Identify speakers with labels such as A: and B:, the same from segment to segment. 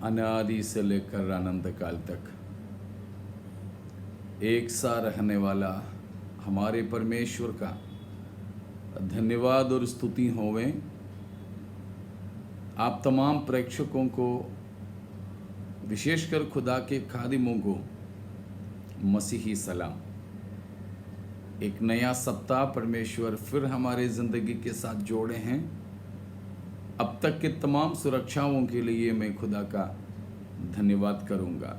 A: अनादि से लेकर अनंत काल तक एक सा रहने वाला हमारे परमेश्वर का धन्यवाद और स्तुति होवे। आप तमाम प्रेक्षकों को, विशेषकर खुदा के खादिमों को मसीही सलाम। एक नया सप्ताह परमेश्वर फिर हमारे ज़िंदगी के साथ जोड़े हैं। अब तक के तमाम सुरक्षाओं के लिए मैं खुदा का धन्यवाद करूंगा।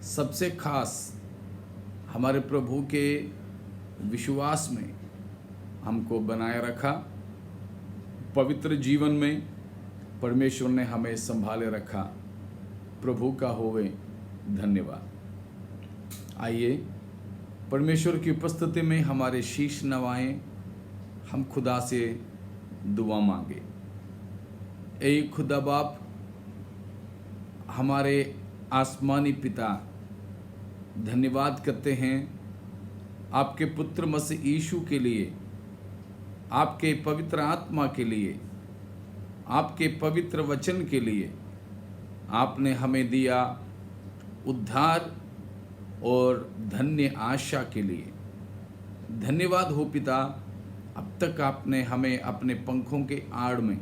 A: सबसे खास हमारे प्रभु के विश्वास में हमको बनाए रखा, पवित्र जीवन में परमेश्वर ने हमें संभाले रखा। प्रभु का होवे धन्यवाद। आइए परमेश्वर की उपस्थिति में हमारे शीश नवाएं, हम खुदा से दुआ मांगे। ऐ खुदा बाप, हमारे आसमानी पिता, धन्यवाद करते हैं आपके पुत्र मसीह यीशु के लिए, आपके पवित्र आत्मा के लिए, आपके पवित्र वचन के लिए। आपने हमें दिया उद्धार और धन्य आशा के लिए। धन्यवाद हो पिता। अब तक आपने हमें अपने पंखों के आड़ में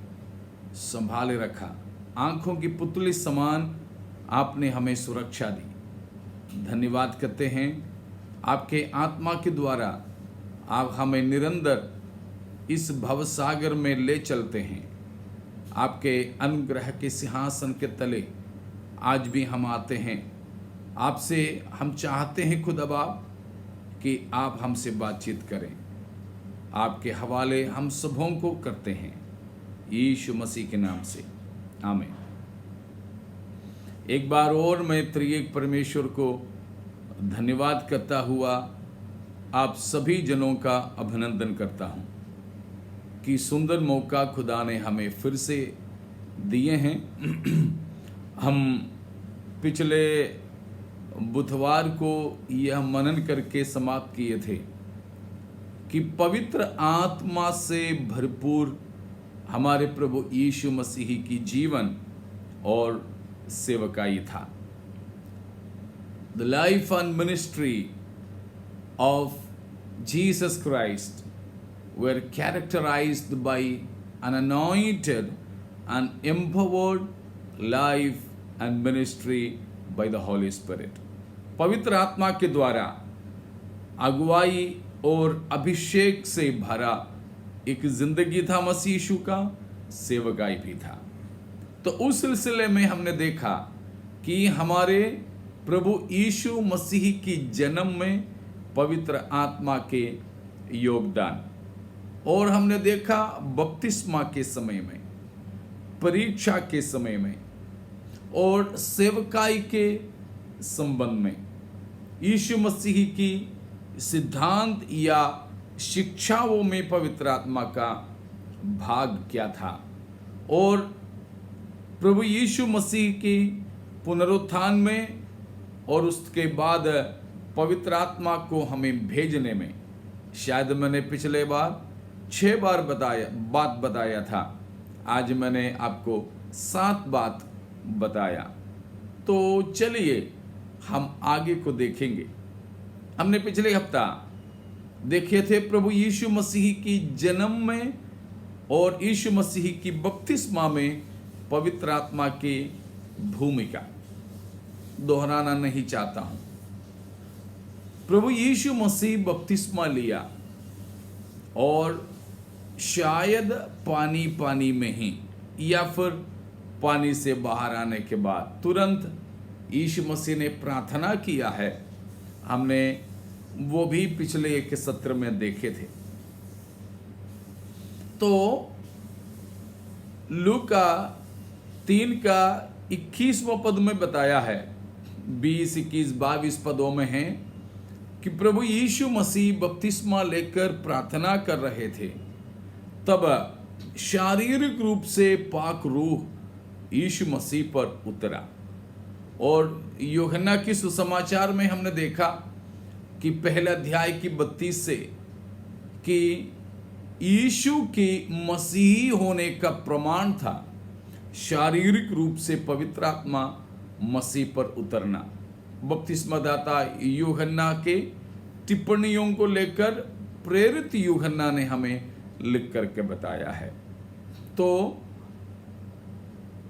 A: संभाले रखा। आंखों की पुतली समान आपने हमें सुरक्षा दी। धन्यवाद करते हैं आपके आत्मा के द्वारा आप हमें निरंतर इस भवसागर में ले चलते हैं। आपके अनुग्रह के सिंहासन के तले आज भी हम आते हैं। आपसे हम चाहते हैं खुदा बाप कि आप हमसे बातचीत करें। आपके हवाले हम सबों को करते हैं, यीशु मसीह के नाम से, आमीन। एक बार और मैं त्रिएक परमेश्वर को धन्यवाद करता हुआ आप सभी जनों का अभिनंदन करता हूं कि सुंदर मौका खुदा ने हमें फिर से दिए हैं। हम पिछले बुधवार को यह मनन करके समाप्त किए थे कि पवित्र आत्मा से भरपूर हमारे प्रभु यीशु मसीह की जीवन और सेवकाई था। The life and ministry of Jesus Christ were characterized by an anointed and empowered life and ministry by the Holy Spirit. पवित्र आत्मा के द्वारा अगुवाई और अभिषेक से भरा एक जिंदगी था मसीह यीशु का, सेवकाई भी था। तो उस सिलसिले में हमने देखा कि हमारे प्रभु यीशु मसीह की जन्म में पवित्र आत्मा के योगदान, और हमने देखा बपतिस्मा के समय में, परीक्षा के समय में और सेवकाई के संबंध में यीशु मसीह की सिद्धांत या शिक्षाओं में पवित्र आत्मा का भाग क्या था, और प्रभु यीशु मसीह की पुनरुत्थान में और उसके बाद पवित्र आत्मा को हमें भेजने में। शायद मैंने पिछले बार 6 बार बात बताया था, आज मैंने आपको 7 बात बताया। तो चलिए हम आगे को देखेंगे। हमने पिछले हफ्ता देखे थे प्रभु यीशु मसीह की जन्म में और यीशु मसीह की बपतिस्मा में पवित्र आत्मा की भूमिका। दोहराना नहीं चाहता हूं। प्रभु यीशु मसीह बपतिस्मा लिया और शायद पानी में ही या फिर पानी से बाहर आने के बाद तुरंत यीशु मसीह ने प्रार्थना किया है। हमने वो भी पिछले एक सत्र में देखे थे। तो लूका 3 का 21वां पद में बताया है, 20, 21, 22 पदों में है कि प्रभु यीशु मसीह बपतिस्मा लेकर प्रार्थना कर रहे थे। तब शारीरिक रूप से पाक रूह यीशु मसीह पर उतरा। और यूहन्ना की सुसमाचार में हमने देखा कि पहले अध्याय की 32 से कि यीशु की मसीही होने का प्रमाण था शारीरिक रूप से पवित्र आत्मा मसीह पर उतरना। बपतिस्मा दाता यूहन्ना के टिप्पणियों को लेकर प्रेरित यूहन्ना ने हमें लिख करके बताया है। तो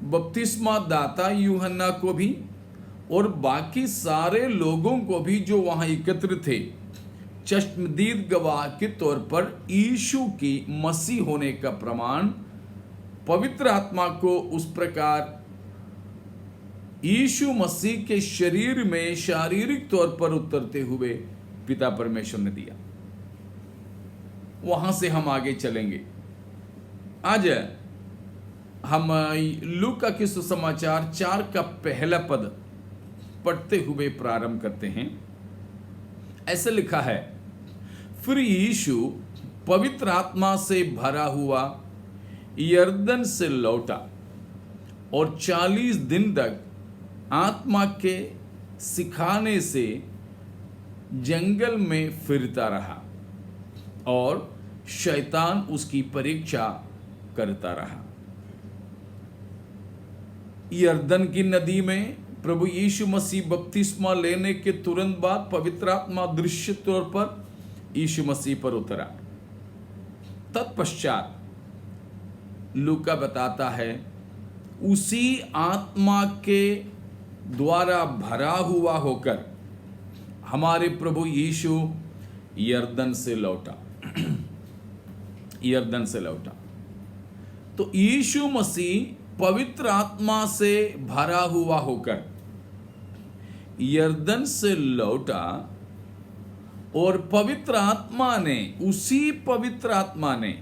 A: बपतिस्मा दाता यूहन्ना को भी और बाकी सारे लोगों को भी जो वहां एकत्रित थे, चश्मदीद गवाह के तौर पर यीशु की मसीह होने का प्रमाण पवित्र आत्मा को उस प्रकार यीशु मसीह के शरीर में शारीरिक तौर पर उतरते हुए पिता परमेश्वर ने दिया। वहां से हम आगे चलेंगे। आज हम लूका के सुसमाचार 4 का पहला पद पढ़ते हुए प्रारंभ करते हैं। ऐसे लिखा है, फिर यीशु पवित्र आत्मा से भरा हुआ यरदन से लौटा और 40 दिन तक आत्मा के सिखाने से जंगल में फिरता रहा और शैतान उसकी परीक्षा करता रहा। यरदन की नदी में प्रभु यीशु मसीह बपतिस्मा लेने के तुरंत बाद पवित्र आत्मा दृश्य तौर पर यीशु मसीह पर उतरा। तत्पश्चात लूका बताता है, उसी आत्मा के द्वारा भरा हुआ होकर हमारे प्रभु यीशु यरदन से लौटा। यरदन से लौटा। तो यीशु मसीह पवित्र आत्मा से भरा हुआ होकर यरदन से लौटा और पवित्र आत्मा ने, उसी पवित्र आत्मा ने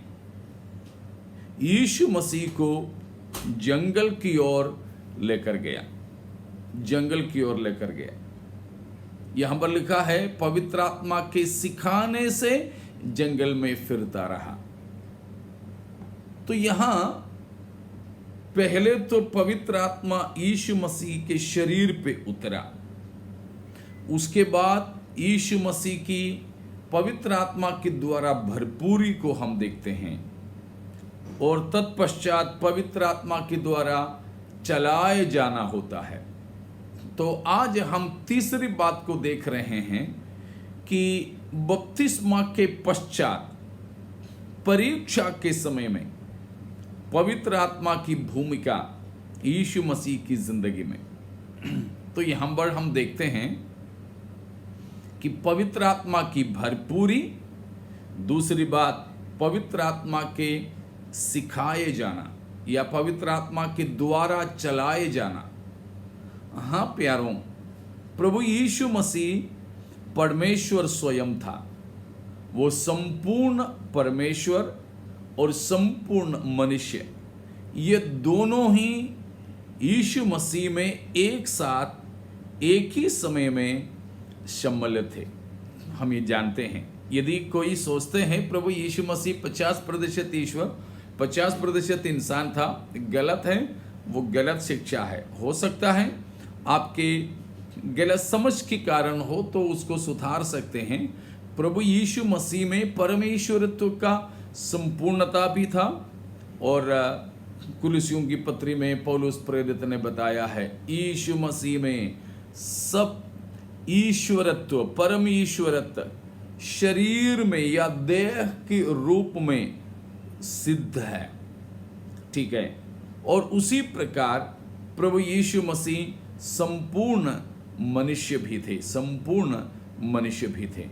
A: यीशु मसीह को जंगल की ओर लेकर गया। जंगल की ओर लेकर गया। यहां पर लिखा है, पवित्र आत्मा के सिखाने से जंगल में फिरता रहा। तो यहां पहले तो पवित्र आत्मा यीशु मसीह के शरीर पे उतरा, उसके बाद यीशु मसीह की पवित्र आत्मा के द्वारा भरपूरी को हम देखते हैं और तत्पश्चात पवित्र आत्मा के द्वारा चलाए जाना होता है। तो आज हम तीसरी बात को देख रहे हैं कि बपतिस्मा के पश्चात परीक्षा के समय में पवित्र आत्मा की भूमिका यीशु मसीह की जिंदगी में। तो यहां पर हम देखते हैं कि पवित्र आत्मा की भरपूरी, दूसरी बात पवित्र आत्मा के सिखाए जाना या पवित्र आत्मा के द्वारा चलाए जाना। हाँ प्यारों, प्रभु यीशु मसीह परमेश्वर स्वयं था। वो संपूर्ण परमेश्वर और संपूर्ण मनुष्य, ये दोनों ही यीशु मसीह में एक साथ एक ही समय में सम्मिलित थे। हम ये जानते हैं। यदि कोई सोचते हैं प्रभु यीशु मसीह 50% ईश्वर 50% इंसान था, गलत है। वो गलत शिक्षा है। हो सकता है आपके गलत समझ के कारण हो तो उसको सुधार सकते हैं। प्रभु यीशु मसीह में परमेश्वरत्व का संपूर्णता भी था और कुलुस्सियों की पत्री में पौलुस प्रेरित ने बताया है, यीशु मसीह में सब ईश्वरत्व, परम ईश्वरत्व शरीर में या देह के रूप में सिद्ध है। ठीक है। और उसी प्रकार प्रभु यीशु मसीह संपूर्ण मनुष्य भी थे, संपूर्ण मनुष्य भी थे।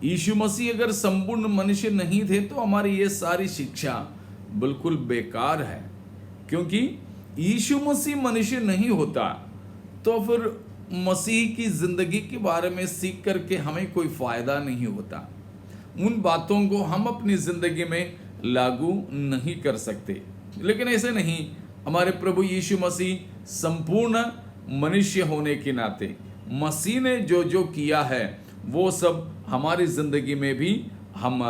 A: यीशु मसीह अगर संपूर्ण मनुष्य नहीं थे तो हमारी ये सारी शिक्षा बिल्कुल बेकार है, क्योंकि यीशु मसीह मनुष्य नहीं होता तो फिर मसीह की जिंदगी के बारे में सीख करके हमें कोई फायदा नहीं होता। उन बातों को हम अपनी जिंदगी में लागू नहीं कर सकते। लेकिन ऐसे नहीं, हमारे प्रभु यीशु मसीह संपूर्ण मनुष्य होने के नाते मसीह ने जो जो किया है वो सब हमारी जिंदगी में भी हम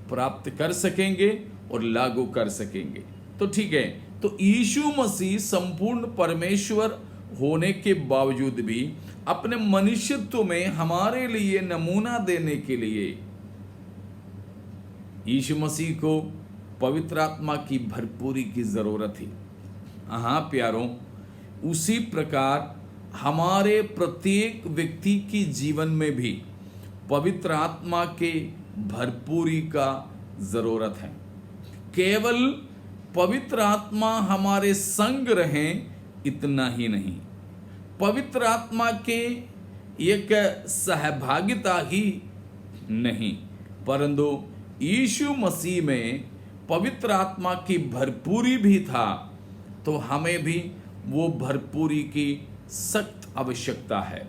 A: प्राप्त कर सकेंगे और लागू कर सकेंगे। तो ठीक है, तो यीशु मसीह संपूर्ण परमेश्वर होने के बावजूद भी अपने मनुष्यत्व में हमारे लिए नमूना देने के लिए यीशु मसीह को पवित्र आत्मा की भरपूरी की जरूरत थी। हाँ प्यारों, उसी प्रकार हमारे प्रत्येक व्यक्ति के जीवन में भी पवित्र आत्मा के भरपूरी का जरूरत है। केवल पवित्र आत्मा हमारे संग रहें इतना ही नहीं, पवित्र आत्मा के एक सहभागिता ही नहीं, परंतु यीशु मसीह में पवित्र आत्मा की भरपूरी भी था, तो हमें भी वो भरपूरी की सख्त आवश्यकता है।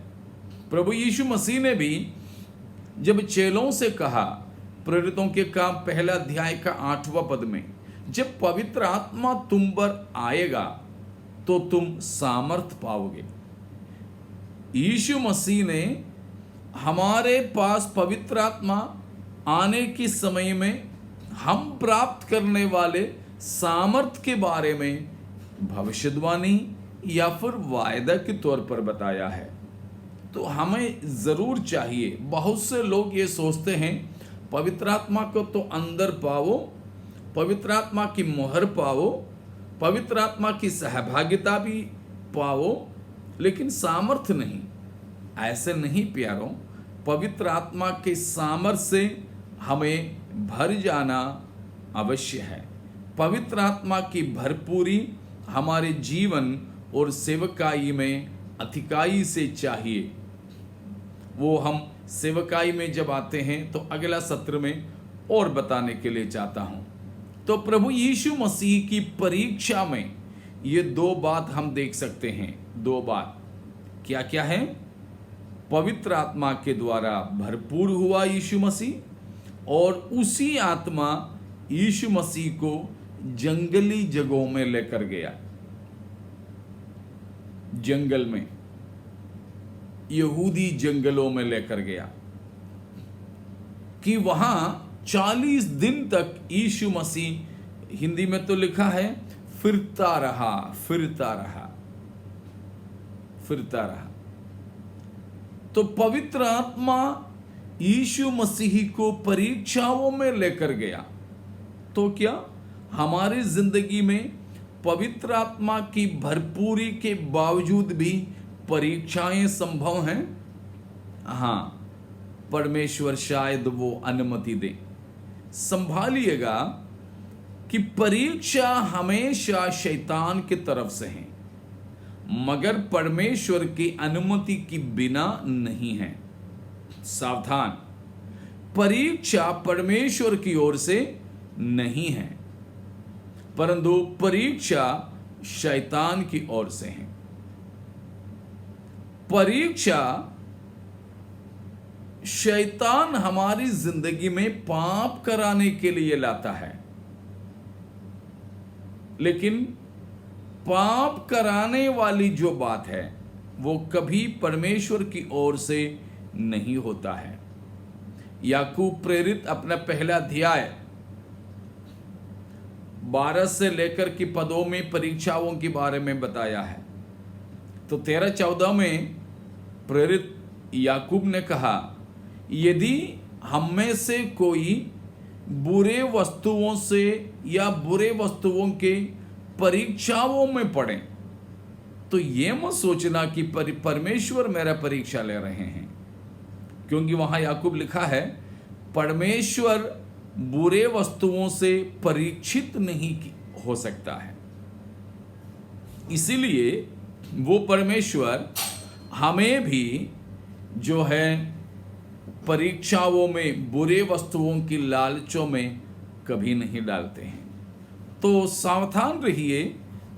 A: प्रभु यीशु मसीह ने भी जब चेलों से कहा, प्रेरितों के काम 1 अध्याय का 8वां पद में, जब पवित्र आत्मा तुम पर आएगा तो तुम सामर्थ पाओगे। यीशु मसीह ने हमारे पास पवित्र आत्मा आने के समय में हम प्राप्त करने वाले सामर्थ के बारे में भविष्यवाणी या फिर वायदा के तौर पर बताया है। तो हमें ज़रूर चाहिए, बहुत से लोग ये सोचते हैं पवित्र आत्मा को तो अंदर पाओ, पवित्र आत्मा की मोहर पाओ, पवित्र आत्मा की सहभागिता भी पाओ, लेकिन सामर्थ नहीं। ऐसे नहीं प्यारों, पवित्र आत्मा के सामर्थ से हमें भर जाना अवश्य है। पवित्र आत्मा की भरपूरी हमारे जीवन और सेवकाई में अधिकाई से चाहिए। वो हम सेवकाई में जब आते हैं तो अगला सत्र में और बताने के लिए चाहता हूं। तो प्रभु यीशु मसीह की परीक्षा में ये 2 बात हम देख सकते हैं। 2 बात क्या क्या है? पवित्र आत्मा के द्वारा भरपूर हुआ यीशु मसीह, और उसी आत्मा यीशु मसीह को जंगली जगहों में लेकर गया। जंगल में, यहूदी जंगलों में लेकर गया कि वहां 40 दिन तक यीशु मसीह, हिंदी में तो लिखा है फिरता रहा, फिरता रहा, फिरता रहा। तो पवित्र आत्मा यीशु मसीह को परीक्षाओं में लेकर गया। तो क्या हमारी जिंदगी में पवित्र आत्मा की भरपूरी के बावजूद भी परीक्षाएं संभव हैं? हाँ, परमेश्वर शायद वो अनुमति दे। संभालिएगा कि परीक्षा हमेशा शैतान की तरफ से है, मगर परमेश्वर की अनुमति के बिना नहीं है। सावधान, परीक्षा परमेश्वर की ओर से नहीं है, परंतु परीक्षा शैतान की ओर से है। परीक्षा शैतान हमारी जिंदगी में पाप कराने के लिए लाता है, लेकिन पाप कराने वाली जो बात है वो कभी परमेश्वर की ओर से नहीं होता है। याकूब प्रेरित अपना 1 अध्याय 12 से लेकर के पदों में परीक्षाओं के बारे में बताया है। तो 13-14 में प्रेरित याकूब ने कहा, यदि हम में से कोई बुरे वस्तुओं से या बुरे वस्तुओं के परीक्षाओं में पड़े तो ये मत सोचना कि परमेश्वर मेरा परीक्षा ले रहे हैं, क्योंकि वहां याकूब लिखा है परमेश्वर बुरे वस्तुओं से परीक्षित नहीं हो सकता है। इसीलिए वो परमेश्वर हमें भी जो है परीक्षाओं में, बुरे वस्तुओं की लालचों में कभी नहीं डालते हैं। तो सावधान रहिए,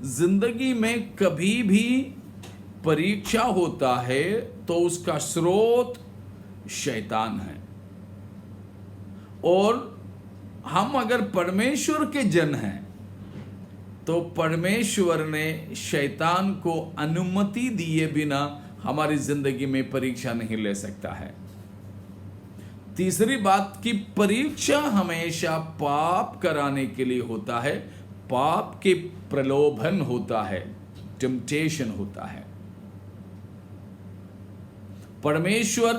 A: जिंदगी में कभी भी परीक्षा होता है तो उसका स्रोत शैतान है, और हम अगर परमेश्वर के जन हैं तो परमेश्वर ने शैतान को अनुमति दिए बिना हमारी जिंदगी में परीक्षा नहीं ले सकता है। तीसरी बात की परीक्षा हमेशा पाप कराने के लिए होता है, पाप के प्रलोभन होता है, टेम्पटेशन होता है। परमेश्वर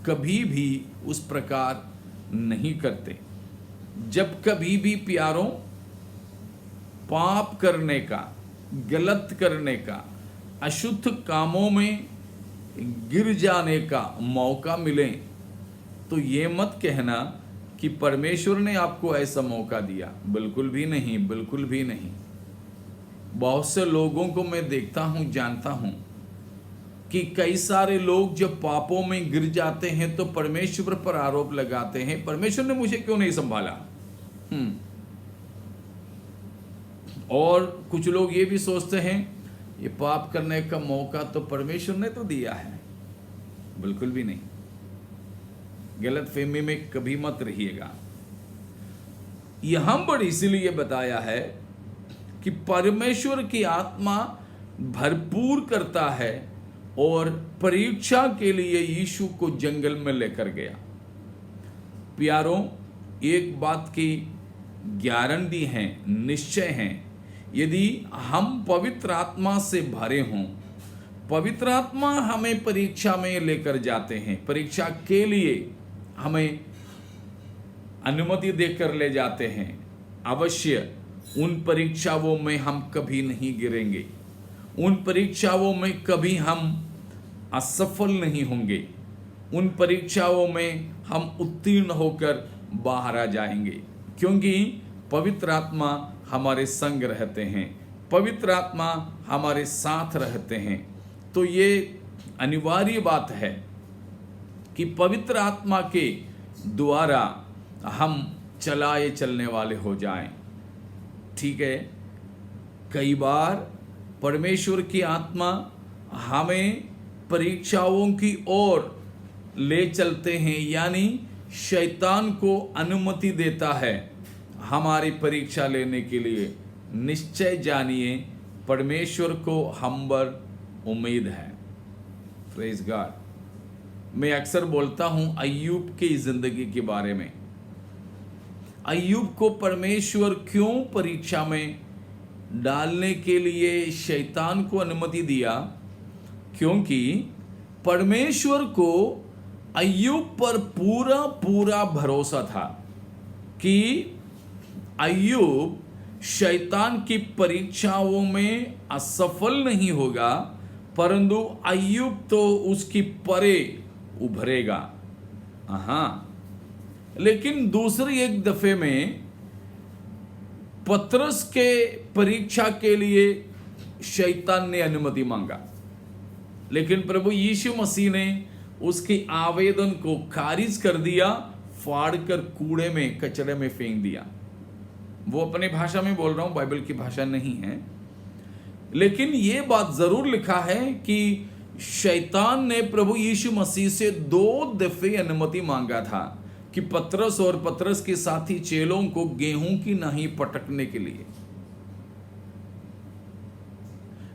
A: कभी भी उस प्रकार नहीं करते। जब कभी भी प्यारों पाप करने का गलत करने का, अशुद्ध कामों में गिर जाने का मौका मिले, तो ये मत कहना कि परमेश्वर ने आपको ऐसा मौका दिया। बिल्कुल भी नहीं, बिल्कुल भी नहीं। बहुत से लोगों को मैं देखता हूं, जानता हूं कि कई सारे लोग जब पापों में गिर जाते हैं तो परमेश्वर पर आरोप लगाते हैं, परमेश्वर ने मुझे क्यों नहीं संभाला। और कुछ लोग ये भी सोचते हैं ये पाप करने का मौका तो परमेश्वर ने तो दिया है। बिल्कुल भी नहीं, गलत फहमी में कभी मत रहिएगा। यहां पर इसीलिए बताया है कि परमेश्वर की आत्मा भरपूर करता है और परीक्षा के लिए यीशु को जंगल में लेकर गया। प्यारों, एक बात की गारंटी है, निश्चय है, यदि हम पवित्र आत्मा से भरे हों, पवित्र आत्मा हमें परीक्षा में लेकर जाते हैं, परीक्षा के लिए हमें अनुमति देकर ले जाते हैं, अवश्य उन परीक्षाओं में हम कभी नहीं गिरेंगे, उन परीक्षाओं में कभी हम असफल नहीं होंगे, उन परीक्षाओं में हम उत्तीर्ण होकर बाहर आ जाएंगे, क्योंकि पवित्र आत्मा हमारे संग रहते हैं, पवित्र आत्मा हमारे साथ रहते हैं। तो ये अनिवार्य बात है कि पवित्र आत्मा के द्वारा हम चलाए चलने वाले हो जाएं। ठीक है, कई बार परमेश्वर की आत्मा हमें परीक्षाओं की ओर ले चलते हैं, यानी शैतान को अनुमति देता है हमारी परीक्षा लेने के लिए। निश्चय जानिए परमेश्वर को हम पर उम्मीद है। Praise God. मैं अक्सर बोलता हूं अय्यूब की जिंदगी के बारे में। अय्यूब को परमेश्वर क्यों परीक्षा में डालने के लिए शैतान को अनुमति दिया? क्योंकि परमेश्वर को अय्यूब पर पूरा पूरा भरोसा था कि अय्यूब शैतान की परीक्षाओं में असफल नहीं होगा, परंतु अय्यूब तो उसकी परे उभरेगा। हाँ, लेकिन दूसरी एक दफे में पतरस के परीक्षा के लिए शैतान ने अनुमति मांगा, लेकिन प्रभु यीशु मसीह ने उसके आवेदन को खारिज कर दिया, फाड़कर कूड़े में, कचरे में फेंक दिया। वो अपने भाषा में बोल रहा हूं, बाइबल की भाषा नहीं है, लेकिन ये बात जरूर लिखा है कि शैतान ने प्रभु यीशु मसीह से 2 दफे अनुमति मांगा था कि पतरस और पतरस के साथी चेलों को गेहूं की नहीं पटकने के लिए,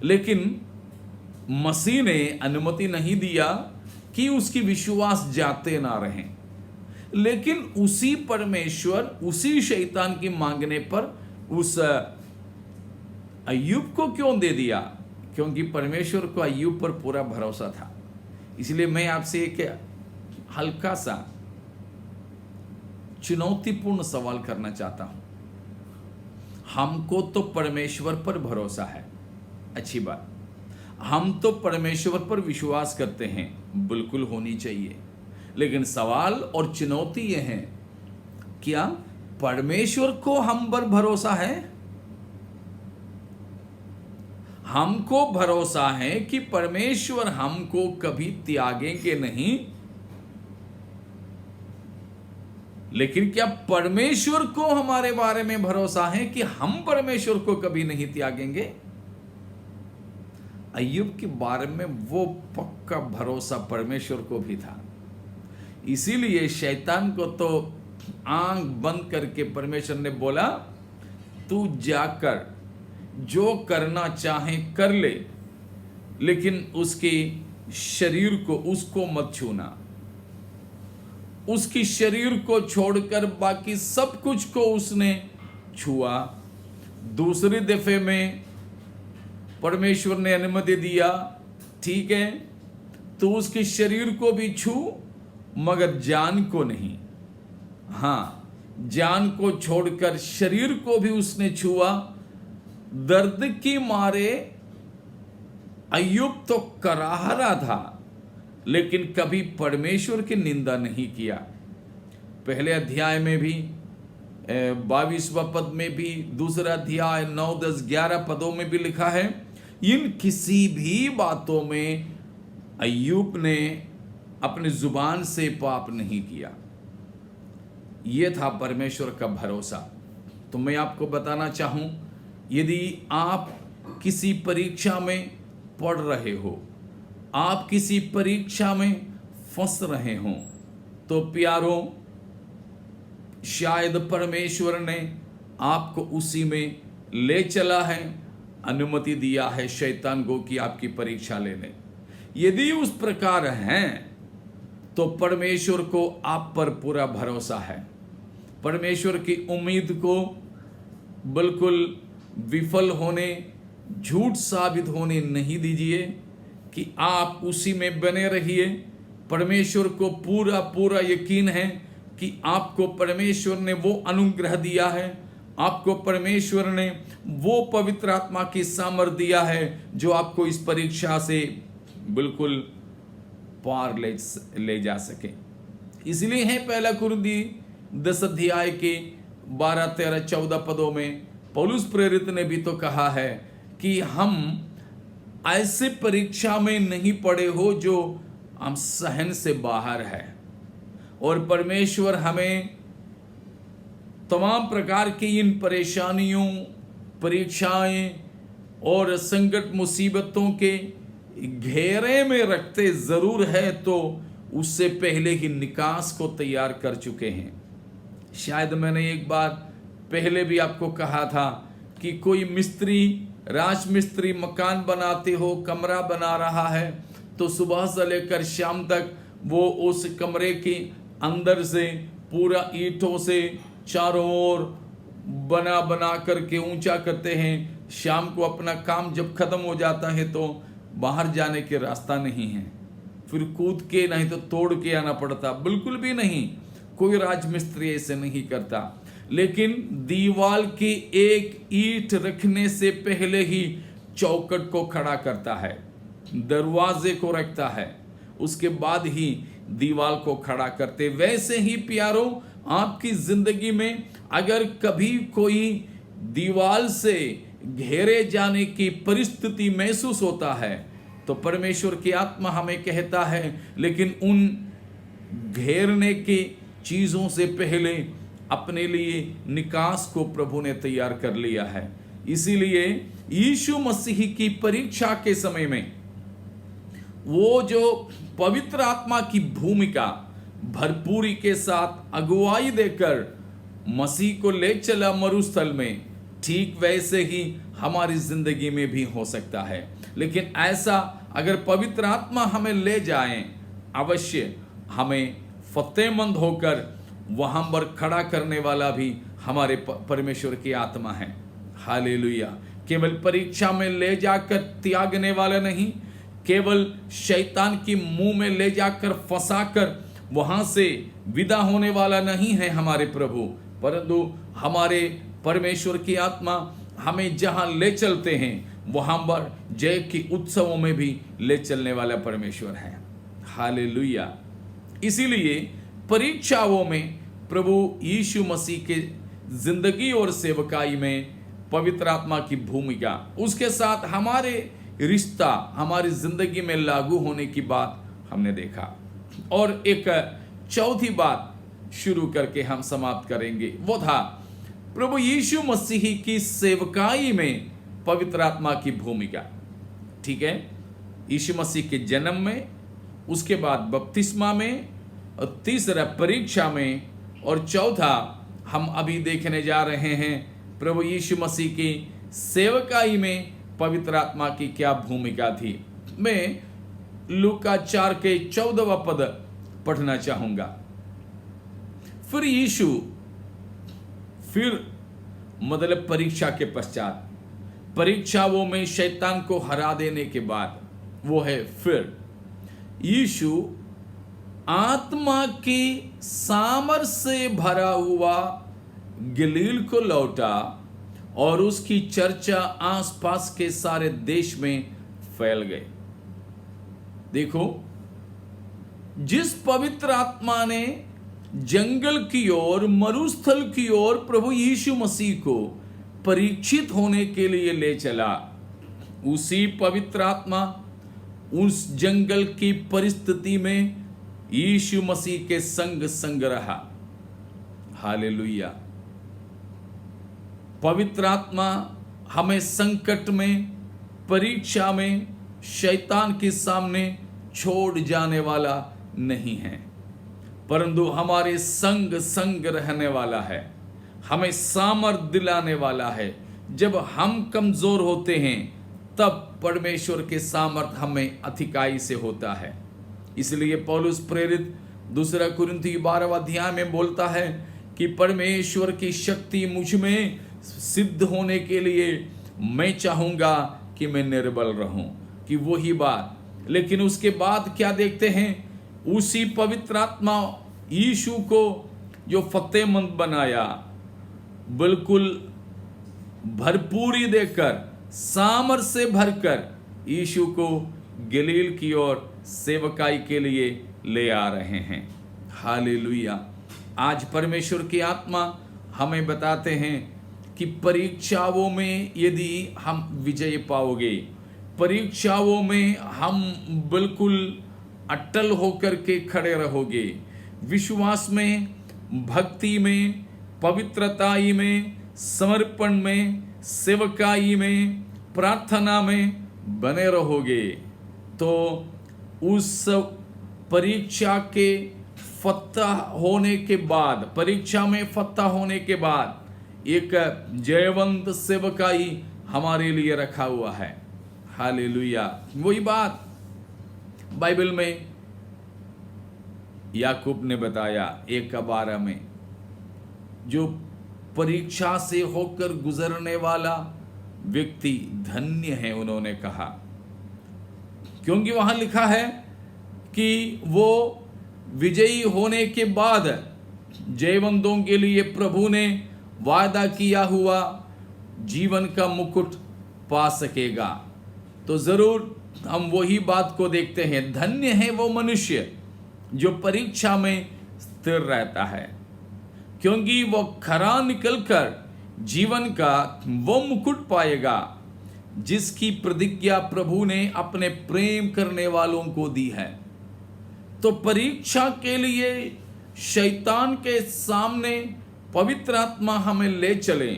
A: लेकिन मसीह ने अनुमति नहीं दिया कि उसकी विश्वास जाते ना रहें। लेकिन उसी परमेश्वर, उसी शैतान की मांगने पर उस अय्यूब को क्यों दे दिया? क्योंकि परमेश्वर को अय्यूब पर पूरा भरोसा था। इसलिए मैं आपसे एक हल्का सा चुनौतीपूर्ण सवाल करना चाहता हूं। हमको तो परमेश्वर पर भरोसा है, अच्छी बात, हम तो परमेश्वर पर विश्वास करते हैं, बिल्कुल होनी चाहिए, लेकिन सवाल और चुनौती यह है, क्या परमेश्वर को हम पर भरोसा है? हमको भरोसा है कि परमेश्वर हमको कभी त्यागेंगे नहीं, लेकिन क्या परमेश्वर को हमारे बारे में भरोसा है कि हम परमेश्वर को कभी नहीं त्यागेंगे? अय्यूब के बारे में वो पक्का भरोसा परमेश्वर को भी था। इसीलिए शैतान को तो आंख बंद करके परमेश्वर ने बोला, तू जाकर जो करना चाहे कर ले, लेकिन उसके शरीर को, उसको मत छूना। उसकी शरीर को छोड़कर बाकी सब कुछ को उसने छुआ। दूसरी दफे में परमेश्वर ने अनुमति दिया, ठीक है, तो उसके शरीर को भी छू, मगर जान को नहीं। हाँ, जान को छोड़कर शरीर को भी उसने छुआ, दर्द की मारे अय्यूब तो कराह रहा था, लेकिन कभी परमेश्वर की निंदा नहीं किया। पहले अध्याय में भी 22वां पद में भी, दूसरा अध्याय 9, 10, 11 पदों में भी लिखा है, इन किसी भी बातों में अय्यूब ने अपनी जुबान से पाप नहीं किया। यह था परमेश्वर का भरोसा। तो मैं आपको बताना चाहूं, यदि आप किसी परीक्षा में पढ़ रहे हो, आप किसी परीक्षा में फंस रहे हो, तो प्यारों, शायद परमेश्वर ने आपको उसी में ले चला है, अनुमति दिया है शैतान को कि आपकी परीक्षा ले ले। यदि उस प्रकार हैं तो परमेश्वर को आप पर पूरा भरोसा है। परमेश्वर की उम्मीद को बिल्कुल विफल होने, झूठ साबित होने नहीं दीजिए, कि आप उसी में बने रहिए। परमेश्वर को पूरा पूरा यकीन है कि आपको परमेश्वर ने वो अनुग्रह दिया है, आपको परमेश्वर ने वो पवित्र आत्मा की सामर्थ्य दिया है जो आपको इस परीक्षा से बिल्कुल पार ले जा सके। इसलिए है 1 कुरिन्थी 10 अध्याय के 12, 13, 14 पदों में पौलुस प्रेरित ने भी तो कहा है कि हम ऐसे परीक्षा में नहीं पड़े हो जो हम सहन से बाहर है, और परमेश्वर हमें तमाम प्रकार की इन परेशानियों, परीक्षाएं और संकट मुसीबतों के घेरे में रखते जरूर है, तो उससे पहले ही निकास को तैयार कर चुके हैं। शायद मैंने एक बार पहले भी आपको कहा था कि कोई मिस्त्री, राजमिस्त्री मकान बनाते हो, कमरा बना रहा है, तो सुबह से लेकर शाम तक वो उस कमरे के अंदर से पूरा ईंटों से चारों ओर बना करके ऊंचा करते हैं। शाम को अपना काम जब खत्म हो जाता है तो बाहर जाने के रास्ता नहीं है, फिर कूद के नहीं तो तोड़ के आना पड़ता। बिल्कुल भी नहीं, कोई राजमिस्त्री ऐसे नहीं करता। लेकिन दीवार की एक ईंट रखने से पहले ही चौखट को खड़ा करता है, दरवाजे को रखता है, उसके बाद ही दीवार को खड़ा करते। वैसे ही प्यारों, आपकी जिंदगी में अगर कभी कोई दीवार से घेरे जाने की परिस्थिति महसूस होता है, तो परमेश्वर की आत्मा हमें कहता है, लेकिन उन घेरने की चीजों से पहले अपने लिए निकास को प्रभु ने तैयार कर लिया है। इसीलिए यीशु मसीह की परीक्षा के समय में वो जो पवित्र आत्मा की भूमिका भरपूरी के साथ अगुवाई देकर मसीह को ले चला मरुस्थल में, ठीक वैसे ही हमारी जिंदगी में भी हो सकता है। लेकिन ऐसा अगर पवित्र आत्मा हमें ले जाए, अवश्य हमें फतेहमंद होकर वहां पर खड़ा करने वाला भी हमारे परमेश्वर की आत्मा है। हालेलुया। केवल परीक्षा में ले जाकर त्यागने वाला नहीं, केवल शैतान की मुंह में ले जाकर फंसाकर वहां से विदा होने वाला नहीं है हमारे प्रभु, परंतु हमारे परमेश्वर की आत्मा हमें जहां ले चलते हैं वहां पर जय की उत्सवों में भी ले चलने वाला परमेश्वर है। हालेलुया। इसीलिए परीक्षाओं में प्रभु यीशु मसीह के जिंदगी और सेवकाई में पवित्र आत्मा की भूमिका, उसके साथ हमारे रिश्ता हमारी जिंदगी में लागू होने की बात हमने देखा। और एक चौथी बात शुरू करके हम समाप्त करेंगे, वो था प्रभु यीशु मसीह की सेवकाई में पवित्र आत्मा की भूमिका। ठीक है, यीशु मसीह के जन्म में, उसके बाद बपतिस्मा में, और तीसरा परीक्षा में, और चौथा हम अभी देखने जा रहे हैं प्रभु यीशु मसीह की सेवकाई में पवित्र आत्मा की क्या भूमिका थी। मैं लूका 4 के 14वां पद पढ़ना चाहूंगा। फिर यीशु, फिर मतलब परीक्षा के पश्चात, परीक्षाओं में शैतान को हरा देने के बाद, वो है फिर यीशु आत्मा की सामर्थ से भरा हुआ गलील को लौटा और उसकी चर्चा आसपास के सारे देश में फैल गई। देखो, जिस पवित्र आत्मा ने जंगल की ओर, मरुस्थल की ओर प्रभु यीशु मसीह को परीक्षित होने के लिए ले चला, उसी पवित्र आत्मा उस जंगल की परिस्थिति में यीशु मसीह के संग रहा। हालेलुया। पवित्र आत्मा हमें संकट में, परीक्षा में, शैतान के सामने छोड़ जाने वाला नहीं है, परंतु हमारे संग रहने वाला है, हमें सामर्थ दिलाने वाला है। जब हम कमजोर होते हैं तब परमेश्वर के सामर्थ हमें अधिकाई से होता है। इसलिए पौलुस प्रेरित 2 कुरिन्थी 12 अध्याय में बोलता है कि परमेश्वर की शक्ति मुझ में सिद्ध होने के लिए मैं चाहूंगा कि मैं निर्बल रहूं, कि वही बात। लेकिन उसके बाद क्या देखते हैं, उसी पवित्र आत्मा यीशु को जो फतेहमंद बनाया, बिल्कुल भरपूरी देकर, सामर्थ से भरकर यीशु को गलील की ओर सेवकाई के लिए ले आ रहे हैं। हालेलुया। आज परमेश्वर की आत्मा हमें बताते हैं कि परीक्षाओं में यदि हम विजय पाओगे, परीक्षाओं में हम बिल्कुल अटल होकर के खड़े रहोगे, विश्वास में, भक्ति में, पवित्रताई में, समर्पण में, सेवकाई में, प्रार्थना में बने रहोगे, तो उस परीक्षा के फतह होने के बाद, परीक्षा में फतह होने के बाद एक जयवंत सेवकाई हमारे लिए रखा हुआ है। हालेलुया। वही बात बाइबल में याकूब ने बताया 1:12 में, जो परीक्षा से होकर गुजरने वाला व्यक्ति धन्य है, उन्होंने कहा, क्योंकि वहां लिखा है कि वो विजयी होने के बाद जयवंतों के लिए प्रभु ने वादा किया हुआ जीवन का मुकुट पा सकेगा। तो जरूर हम वही बात को देखते हैं, धन्य है वो मनुष्य जो परीक्षा में स्थिर रहता है, क्योंकि वो खरा निकलकर जीवन का वो मुकुट पाएगा जिसकी प्रतिज्ञा प्रभु ने अपने प्रेम करने वालों को दी है। तो परीक्षा के लिए शैतान के सामने पवित्र आत्मा हमें ले चले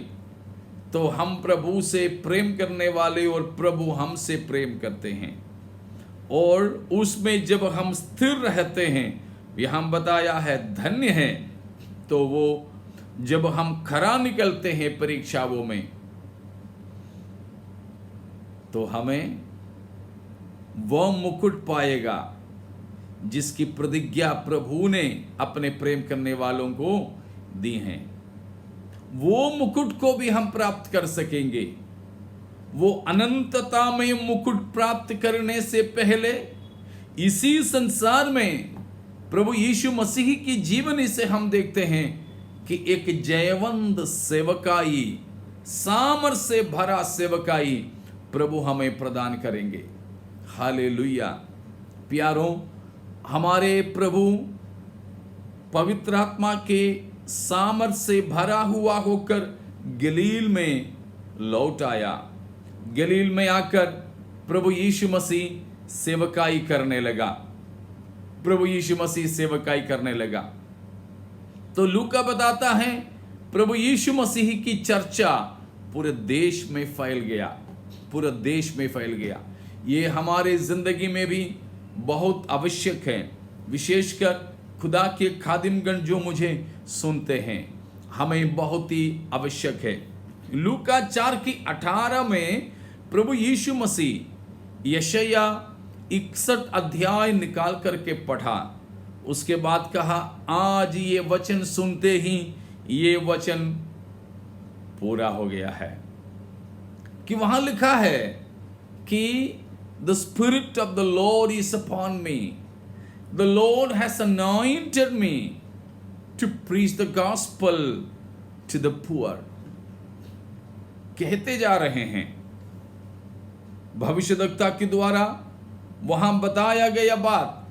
A: तो हम प्रभु से प्रेम करने वाले और प्रभु हमसे प्रेम करते हैं, और उसमें जब हम स्थिर रहते हैं, यहां बताया है धन्य है, तो वो जब हम खरा निकलते हैं परीक्षाओं में, तो हमें वह मुकुट पाएगा जिसकी प्रतिज्ञा प्रभु ने अपने प्रेम करने वालों को दी हैं। वो मुकुट को भी हम प्राप्त कर सकेंगे। वो अनंतता में मुकुट प्राप्त करने से पहले इसी संसार में प्रभु यीशु मसीह की जीवनी से हम देखते हैं कि एक जयवंत सेवकाई, सामर्थ से भरा सेवकाई प्रभु हमें प्रदान करेंगे। हालेलुया। प्यारों, हमारे प्रभु पवित्र आत्मा के सामर्थ से भरा हुआ होकर गलील में लौट आया। गलील में आकर प्रभु यीशु मसीह सेवकाई करने लगा। प्रभु यीशु मसीह सेवकाई करने लगा। तो लूका बताता है प्रभु यीशु मसीह की चर्चा पूरे देश में फैल गया, पूरे देश में फैल गया। ये हमारे जिंदगी में भी बहुत आवश्यक है, विशेषकर खुदा के खादिमगण जो मुझे सुनते हैं, हमें बहुत ही आवश्यक है। लूका 4:18 में प्रभु यीशु मसीह यशाया 61 अध्याय निकाल करके पढ़ा, उसके बाद कहा, आज ये वचन सुनते ही ये वचन पूरा हो गया है। कि वहां लिखा है कि The Spirit of the Lord is upon me. The Lord has anointed me to preach the gospel to the poor. कहते जा रहे हैं। भविष्यद्वक्ता के द्वारा वहां बताया गया बात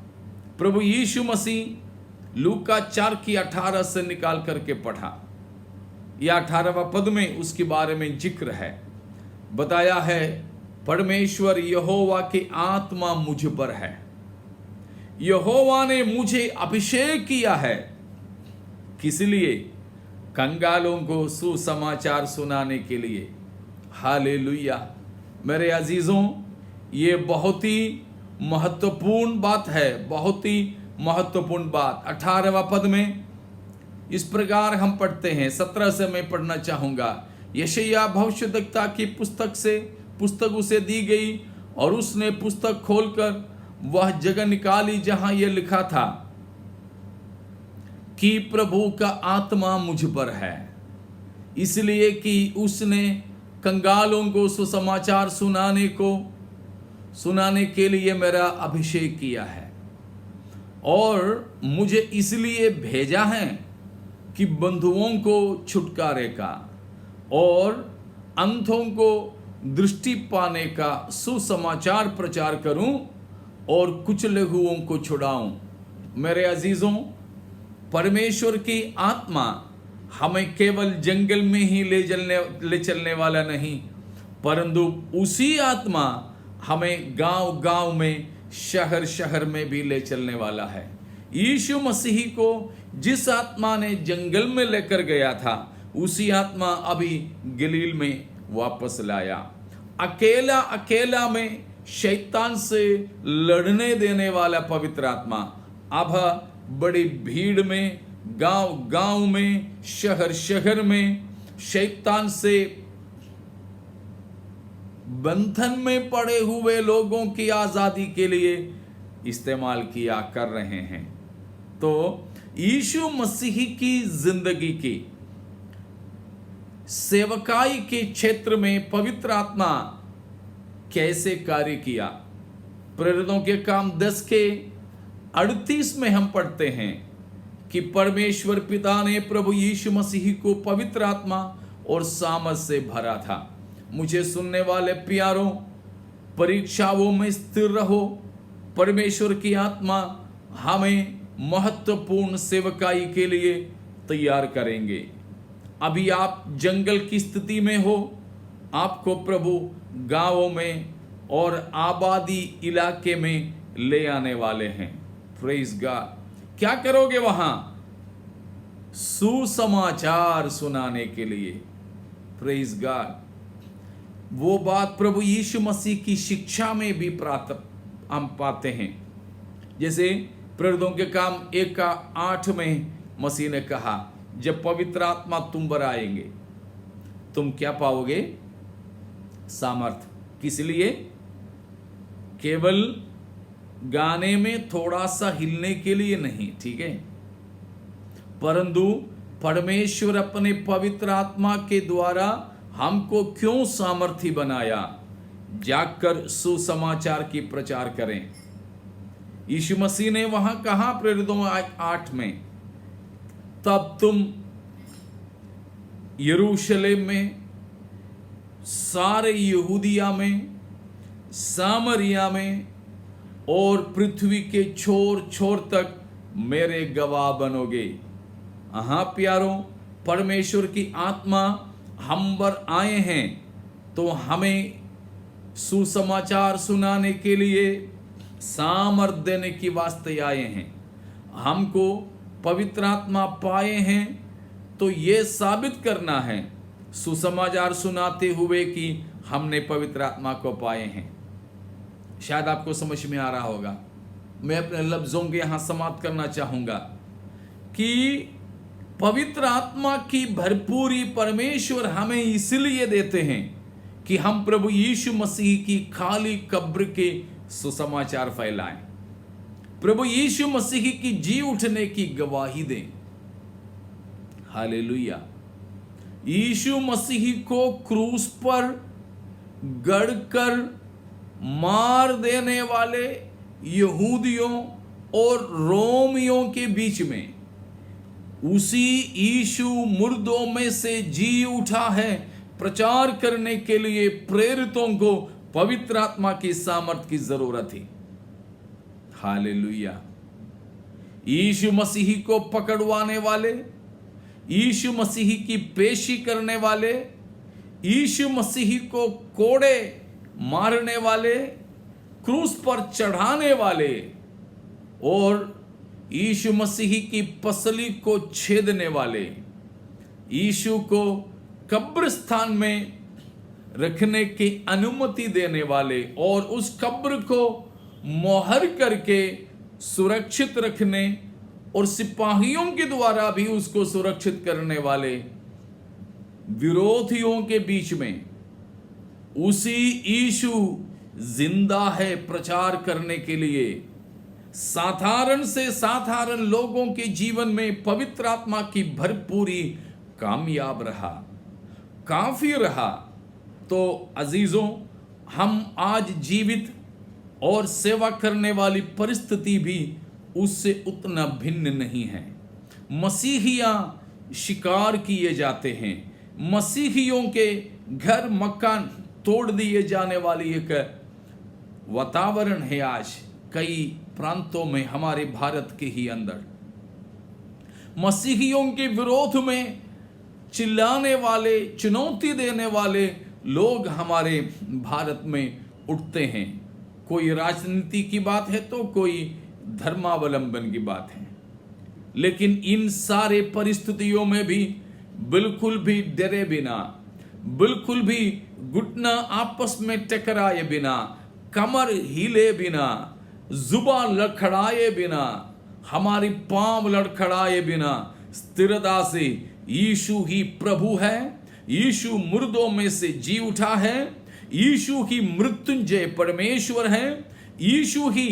A: प्रभु यीशु मसीह लूका 4:18 से निकाल करके पढ़ा। या 18वां पद में उसके बारे में जिक्र है। बताया है, परमेश्वर यहोवा की आत्मा मुझ पर है, यहोवा ने मुझे अभिषेक किया है। किस लिए? कंगालों को सुसमाचार सुनाने के लिए। हालेलुया। मेरे अजीजों, ये बहुत ही महत्वपूर्ण बात है, बहुत ही महत्वपूर्ण बात। 18वां पद में इस प्रकार हम पढ़ते हैं, 17 से मैं पढ़ना चाहूंगा। यशायाह भविष्यद्वक्ता की पुस्तक उसे दी गई और उसने पुस्तक खोलकर वह जगह निकाली जहां यह लिखा था कि प्रभु का आत्मा मुझ पर है, इसलिए कि उसने कंगालों को सुसमाचार सुनाने के लिए मेरा अभिषेक किया है, और मुझे इसलिए भेजा है कि बंधुओं को छुटकारे का और अंधों को दृष्टि पाने का सुसमाचार प्रचार करूं और कुचले हुओं को छुड़ाऊं। मेरे अजीजों, परमेश्वर की आत्मा हमें केवल जंगल में ही ले चलने वाला नहीं, परंतु उसी आत्मा हमें गांव गांव में, शहर शहर में भी ले चलने वाला है। यीशु मसीह को जिस आत्मा ने जंगल में लेकर गया था, उसी आत्मा अभी गलील में वापस लाया। अकेला में शैतान से लड़ने देने वाला पवित्र आत्मा अब बड़ी भीड़ में, गांव गांव में, शहर शहर में शैतान से बंधन में पड़े हुए लोगों की आजादी के लिए इस्तेमाल किया कर रहे हैं। तो यीशु मसीह की जिंदगी की सेवकाई के क्षेत्र में पवित्र आत्मा कैसे कार्य किया? प्रेरितों के काम 10:38 में हम पढ़ते हैं कि परमेश्वर पिता ने प्रभु यीशु मसीह को पवित्र आत्मा और सामर्थ से भरा था। मुझे सुनने वाले प्यारों, परीक्षाओं में स्थिर रहो। परमेश्वर की आत्मा हमें महत्वपूर्ण सेवकाई के लिए तैयार करेंगे। अभी आप जंगल की स्थिति में हो, आपको प्रभु गांवों में और आबादी इलाके में ले आने वाले हैं। Praise God. क्या करोगे वहां? सुसमाचार सुनाने के लिए। Praise God. वो बात प्रभु यीशु मसीह की शिक्षा में भी प्राप्त हम पाते हैं। जैसे प्रेरितों के काम 1:8 में मसीह ने कहा, जब पवित्र आत्मा तुम पर आएंगे, तुम क्या पाओगे? सामर्थ। किस लिए? केवल गाने में थोड़ा सा हिलने के लिए नहीं, ठीक है, परंतु परमेश्वर अपने पवित्र आत्मा के द्वारा हमको क्यों सामर्थी बनाया? जाकर सुसमाचार की प्रचार करें। यीशु मसीह ने वहां कहा प्रेरितों 8 में, तब तुम यरूशलेम में, सारे यहूदिया में, सामरिया में और पृथ्वी के छोर छोर तक मेरे गवाह बनोगे। हाँ प्यारों, परमेश्वर की आत्मा हम पर आए हैं तो हमें सुसमाचार सुनाने के लिए सामर्थ देने की वास्ते आए हैं। हमको पवित्र आत्मा पाए हैं तो ये साबित करना है सुसमाचार सुनाते हुए कि हमने पवित्र आत्मा को पाए हैं। शायद आपको समझ में आ रहा होगा। मैं अपने लफ्जों के यहां समाप्त करना चाहूंगा कि पवित्र आत्मा की भरपूरी परमेश्वर हमें इसलिए देते हैं कि हम प्रभु यीशु मसीह की खाली कब्र के सुसमाचार फैलाएं, प्रभु यीशु मसीह की जी उठने की गवाही दें। हालेलुया। यीशु मसीह को क्रूस पर गड़कर मार देने वाले यहूदियों और रोमियों के बीच में उसी यीशु मुर्दों में से जी उठा है, प्रचार करने के लिए प्रेरितों को पवित्र आत्मा की सामर्थ की जरूरत थी। हालेलुया। यीशु मसीह को पकड़वाने वाले, यीशु मसीह की पेशी करने वाले, यीशु मसीह को कोड़े मारने वाले, क्रूस पर चढ़ाने वाले और यीशु मसीह की पसली को छेदने वाले, यीशु को कब्रिस्तान में रखने की अनुमति देने वाले और उस कब्र को मोहर करके सुरक्षित रखने और सिपाहियों के द्वारा भी उसको सुरक्षित करने वाले विरोधियों के बीच में उसी यीशु जिंदा है प्रचार करने के लिए। साधारण से साधारण लोगों के जीवन में पवित्र आत्मा की भरपूरी कामयाब रहा, काफी रहा। तो अजीजों, हम आज जीवित और सेवा करने वाली परिस्थिति भी उससे उतना भिन्न नहीं है। मसीहियां शिकार किए जाते हैं, मसीहियों के घर मकान तोड़ दिए जाने वाली एक वातावरण है आज कई प्रांतों में, हमारे भारत के ही अंदर। मसीहियों के विरोध में चिल्लाने वाले, चुनौती देने वाले लोग हमारे भारत में उठते हैं। कोई राजनीति की बात है तो कोई धर्मावलंबन की बात है, लेकिन इन सारे परिस्थितियों में भी बिल्कुल भी डरे बिना, बिल्कुल भी घुटना आपस में टकराए बिना, कमर हिले बिना, जुबान लड़खड़ाए बिना, हमारी पांव लड़खड़ाए बिना स्थिरता से यीशु ही प्रभु है, यीशु मुर्दों में से जी उठा है, यीशु ही मृत्युंजय परमेश्वर है, यीशु ही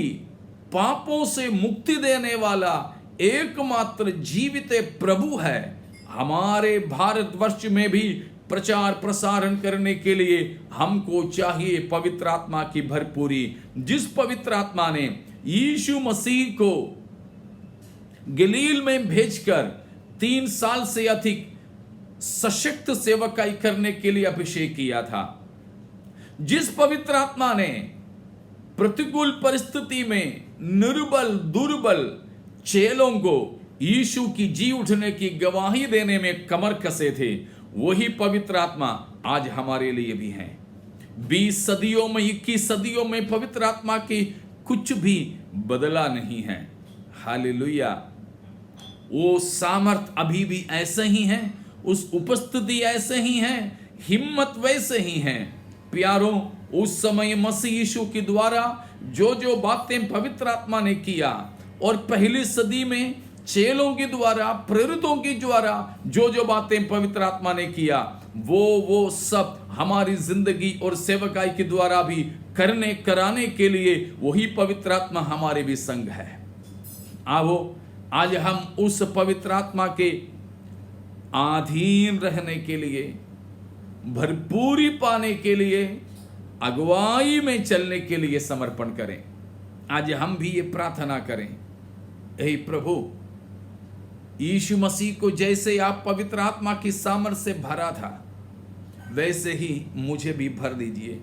A: पापों से मुक्ति देने वाला एकमात्र जीवित प्रभु है। हमारे भारतवर्ष में भी प्रचार प्रसारण करने के लिए हमको चाहिए पवित्र आत्मा की भरपूरी। जिस पवित्र आत्मा ने यीशु मसीह को गलील में भेजकर 3 साल से अधिक सशक्त सेवकाई करने के लिए अभिषेक किया था, जिस पवित्र आत्मा ने प्रतिकूल परिस्थिति में निर्बल दुर्बल चेलों को यीशु की जी उठने की गवाही देने में कमर कसे थे, वही पवित्र आत्मा आज हमारे लिए भी है। 20 सदियों में, 21 सदियों में पवित्र आत्मा की कुछ भी बदला नहीं है। हालेलुया। वो सामर्थ अभी भी ऐसे ही है, उस उपस्थिति ऐसे ही है, हिम्मत वैसे ही है। प्यारों, उस समय मसीह यीशु के द्वारा जो जो बातें पवित्र आत्मा ने किया और पहली सदी में चेलों के द्वारा, प्रेरितों के द्वारा जो जो बातें पवित्र आत्मा ने किया, वो सब हमारी जिंदगी और सेवकाई के द्वारा भी करने कराने के लिए वही पवित्र आत्मा हमारे भी संग है। आओ आज हम उस पवित्र आत्मा के अधीन रहने के लिए, भरपूरी पाने के लिए, अगुवाई में चलने के लिए समर्पण करें। आज हम भी ये प्रार्थना करें, हे प्रभु, यीशु मसीह को जैसे आप पवित्र आत्मा की सामर्थ से भरा था, वैसे ही मुझे भी भर दीजिए।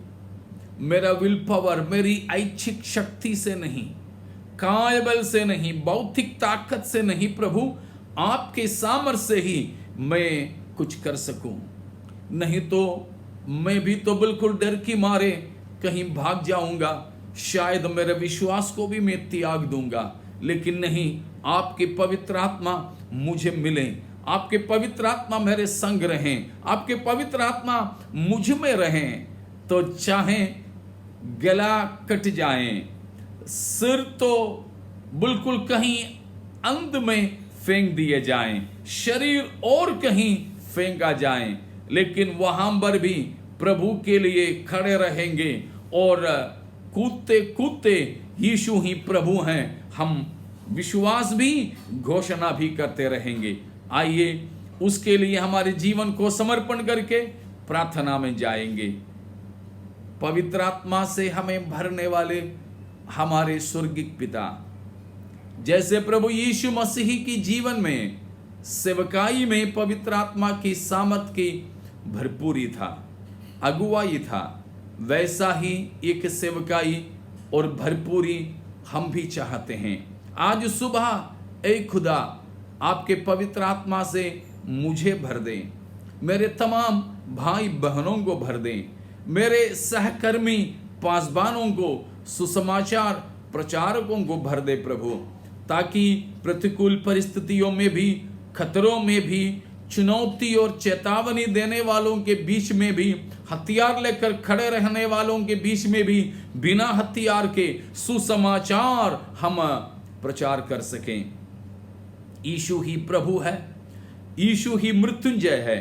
A: मेरा विल पावर मेरी ऐच्छिक शक्ति से नहीं, कायबल से नहीं, भौतिक ताकत से नहीं, प्रभु आपके सामर्थ से ही मैं कुछ कर सकूं। नहीं तो मैं भी तो बिल्कुल डर की मारे कहीं भाग जाऊंगा, शायद मेरे विश्वास को भी मैं त्याग दूंगा। लेकिन नहीं, आपके पवित्र आत्मा मुझे मिले, आपके पवित्र आत्मा मेरे संग रहें, आपके पवित्र आत्मा मुझ में रहें, तो चाहे गला कट जाए, सिर तो बिल्कुल कहीं अंत में फेंक दिए जाएं, शरीर और कहीं फेंका जाए, लेकिन वहां पर भी प्रभु के लिए खड़े रहेंगे और कूदते कूदते यीशु ही प्रभु हैं, हम विश्वास भी घोषणा भी करते रहेंगे। आइए उसके लिए हमारे जीवन को समर्पण करके प्रार्थना में जाएंगे। पवित्र आत्मा से हमें भरने वाले हमारे स्वर्गीय पिता, जैसे प्रभु यीशु मसीह की जीवन में सेवकाई में पवित्र आत्मा की सामर्थ की भरपूरी था, अगुवाई था, वैसा ही एक सेवकाई और भरपूरी हम भी चाहते हैं। आज सुबह ए खुदा आपके पवित्र आत्मा से मुझे भर दें, मेरे तमाम भाई बहनों को भर दें, मेरे सहकर्मी पासबानों को, सुसमाचार प्रचारकों को भर दे प्रभु, ताकि प्रतिकूल परिस्थितियों में भी, खतरों में भी, चुनौती और चेतावनी देने वालों के बीच में भी, हथियार लेकर खड़े रहने वालों के बीच में भी, बिना हथियार के सुसमाचार हम प्रचार कर सकें। यीशु ही प्रभु है, यीशु ही मृत्युंजय है,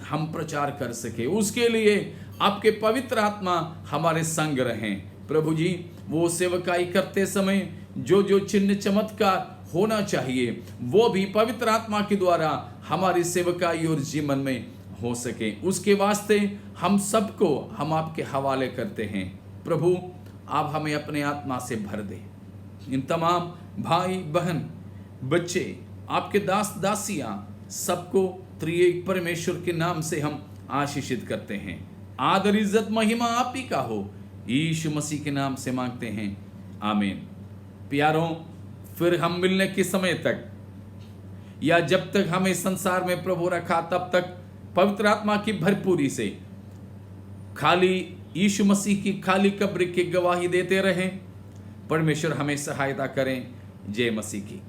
A: हम प्रचार कर सके, उसके लिए आपके पवित्र आत्मा हमारे संग रहें। प्रभु जी, वो सेवकाई करते समय जो जो चिन्ह चमत्कार होना चाहिए वो भी पवित्र आत्मा के द्वारा हमारी सेवकाई और जीवन में हो सके, उसके वास्ते हम सबको हम आपके हवाले करते हैं। प्रभु, आप हमें अपने आत्मा से भर दे। इन तमाम भाई बहन, बच्चे, आपके दास दासियां, सबको त्रिएक परमेश्वर के नाम से हम आशीषित करते हैं। आदर इज्जत महिमा आप ही का हो, यीशु मसीह के नाम से मांगते हैं, आमीन। प्यारों, फिर हम मिलने के समय तक या जब तक हमें संसार में प्रभु रखा तब तक पवित्र आत्मा की भरपूरी से खाली यीशु मसीह की खाली कब्र की गवाही देते रहें। परमेश्वर हमें सहायता करें। जय मसीह की।